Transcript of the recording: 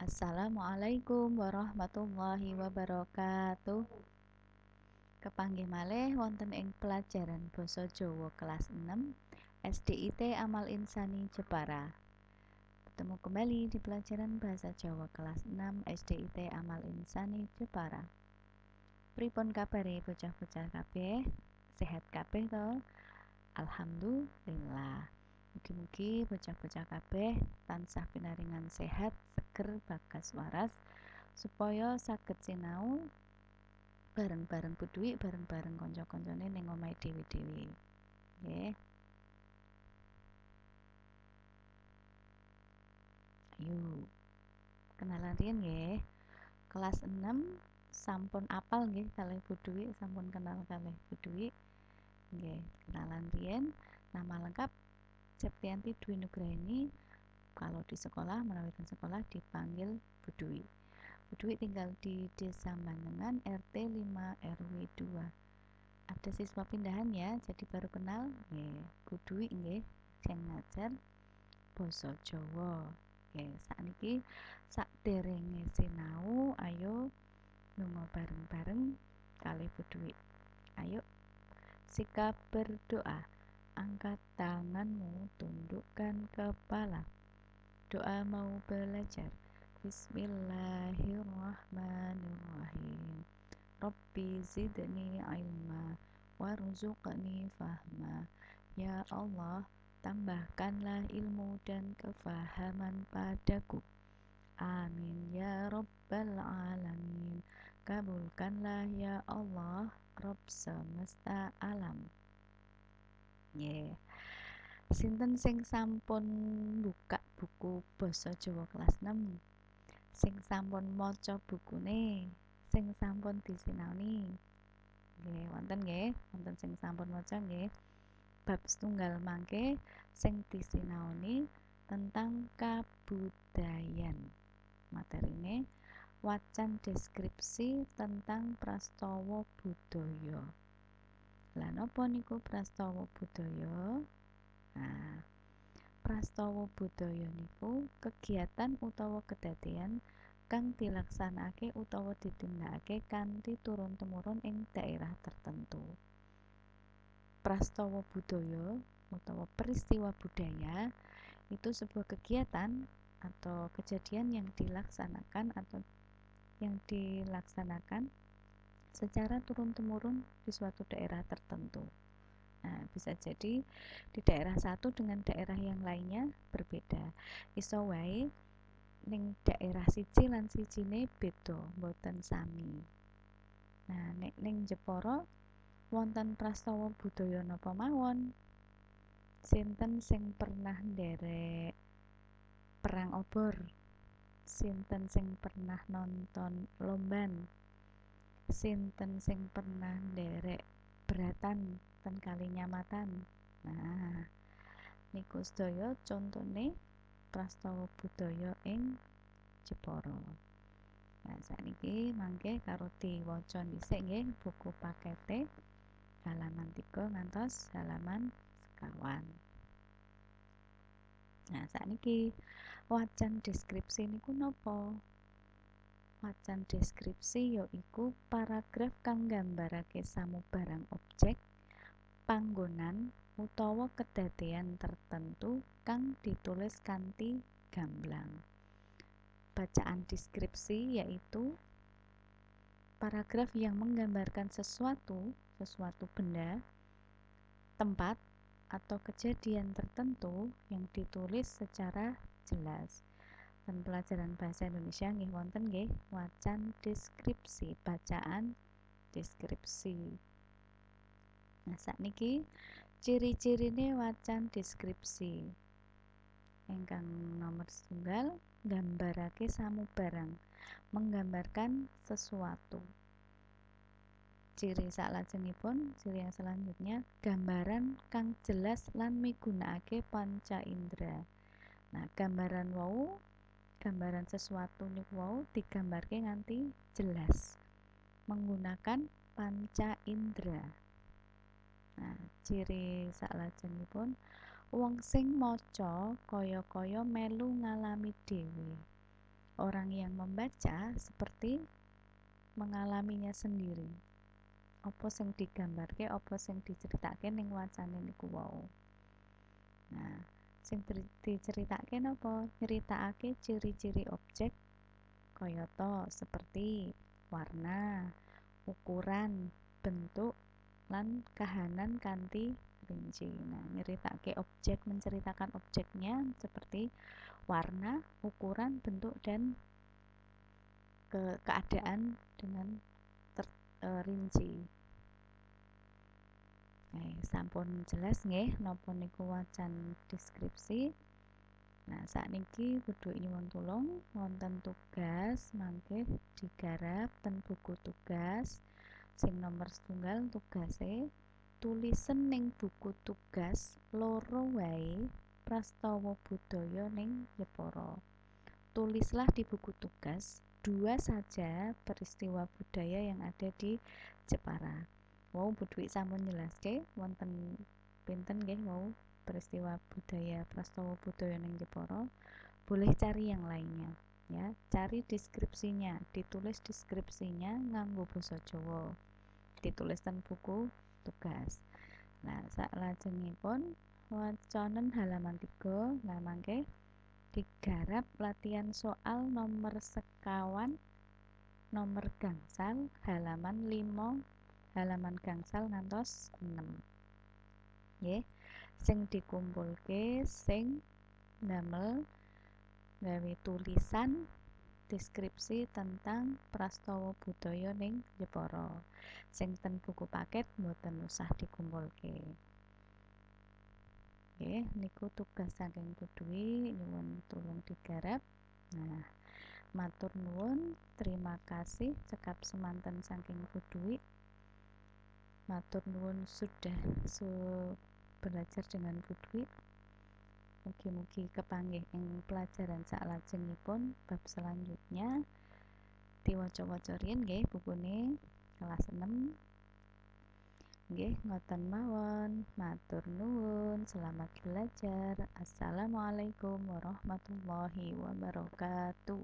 Assalamualaikum warahmatullahi wabarakatuh. Kepanggih malih wonten ing pelajaran basa Jawa kelas 6 SDIT Amal Insani Jepara. Bertemu kembali di pelajaran bahasa Jawa kelas 6 SDIT Amal Insani Jepara. Pripun kabare bocah-bocah kabeh? Sehat kabeh to? Alhamdulillah. Mugi-mugi bocah-bocah kabeh tansah pinaringan sehat, seger bagas waras supaya saged sinau bareng-bareng Bu Dwi, bareng-bareng kanca-kancane ning omahe dhewe-dhewe. Nggih. Ayo. Kenalan riyen nggih. Kelas 6 sampun apal nggih kalih Bu Dwi, sampun kenal kalih Bu Dwi. Nggih, kenalan riyen. Nama lengkap Septianti Dwi Nugraini. Kalau di sekolah, menawi ten sekolah dipanggil Bu Dwi. Bu Dwi tinggal di Desa Manengan RT 5 RW 2. Ada siswa pindahan ya, jadi baru kenal. Nggih, Bu Dwi nggih sing ngajar basa Jawa. Nggih, sakniki sakderenge sinau, ayo lunga bareng-bareng kalih Bu Dwi. Ayo sikap berdoa. Angkat tanganmu, tundukkan kepala. Doa mau belajar. Bismillahirrahmanirrahim. Rabbi zidni ilma warzuqni fahma. Ya Allah, tambahkanlah ilmu dan kefahaman padaku. Amin ya rabbal alamin. Kabulkanlah ya Allah, Rabb semesta alam. Yeah. Sinten sing sampun buka buku basa Jawa kelas 6? Sing sampun maca bukune? Sing sampun disinaoni? Nggih, wonten nggih, wonten sing sampun maca nggih. Bab setunggal mangke sing disinaoni tentang kabudayan. Materine wacan deskripsi tentang prastawa budaya. Lah napa niku prastawa budaya? Nah, prastawa budaya niku kegiatan utawa kedadean kang dilaksanakake utawa ditindakake kanthi turun-temurun ing daerah tertentu. Prastawa budaya utawa peristiwa budaya itu sebuah kegiatan atau kejadian yang dilaksanakan secara turun-temurun di suatu daerah tertentu. Nah, bisa jadi di daerah satu dengan daerah yang lainnya berbeda. Iso wae ning daerah siji lan sijine beda, mboten sami. Nah, nek ning Jepara wonten prastawa budaya napa mawon? Sinten sing pernah nderek perang obor? Sinten sing pernah nonton lomban? Sinten sing pernah nderek beratan ten Kalinyamatan? Nah, niku sedaya contone prastawa budaya ing Jepara. Nah, sakniki mangke karo diwaca dhisik nggih buku pakete halaman 3 ngantos halaman sekawan. Nah, sakniki wacan deskripsi niku napa? Wacan deskripsi yaiku paragraf kang nggambarake samubarang objek, panggonan utawa kedadean tertentu kang ditulis kanthi gamblang. Bacaan deskripsi yaitu paragraf yang menggambarkan sesuatu benda, tempat, atau kejadian tertentu yang ditulis secara jelas. Dan pelajaran bahasa Indonesia nggih wonten nggih wacan deskripsi, bacaan deskripsi. Nah, sakniki ciri-cirine wacan deskripsi. Ingkang nomor setunggal, nggambarake samubarang, menggambarkan sesuatu. Ciri yang selanjutnya, gambaran kang jelas lan migunakake panca indera. Nah, gambaran sesuatu niku wau digambarke nganti jelas menggunakan panca indera. Nah, ciri salajengipun, wong sing maca kaya-kaya melu ngalami dhewe. orang yang membaca seperti mengalaminya sendiri. Apa sing digambarke, apa sing diceritake ning wacane niku wau. Nah, sing diceritake napa? Nyeritakake ciri-ciri objek kayata seperti warna, ukuran, bentuk, lan kahanan kanthi rinci. Nah, nyeritakake objek, menceritakan objeknya seperti warna, ukuran, bentuk, dan keadaan dengan rinci. Sampun jelas nggih napa niku wacan deskripsi. Nah, sakniki Buduk nyuwun tulung wonten tugas mangke digarap ten buku tugas sing nomor setunggal tugase tulisen ning buku tugas loro wae prastawa budaya ning Jepara. Tulislah di buku tugas 2 saja peristiwa budaya yang ada di Jepara. Wau Buduk sampun jelaske wonten pinten nggih wau peristiwa budaya prastawa budaya ning Jepara. Boleh cari yang lainnya ya, cari deskripsinya, ditulis deskripsinya nganggo basa Jawa, ditulis ten buku tugas. Nah, saklajengipun wacanen halaman 3. Nah, mangke digarap latihan soal nomor sekawan nomor gangsal halaman 5 halaman gangsal ngantos 6 nggih. Sing dikumpulke sing ndamel gawe tulisan deskripsi tentang prastawa budaya ning Jepara. Sing ten buku paket mboten usah dikumpulke. Nggih, niku tugas saking Budui nyuwun tulung digarap. Nah, matur nuwun, terima kasih cekap semanten saking Budui. Matur nuwun sudah belajar dengan Budui. Mugi-mugi kepanggih ing pelajaran saklajengipun bab selanjutnya diwaca-waca riyen nggih bukune kelas 6. Nggih, ngoten mawon. Matur nuwun, selamat belajar. Assalamualaikum warahmatullahi wabarakatuh.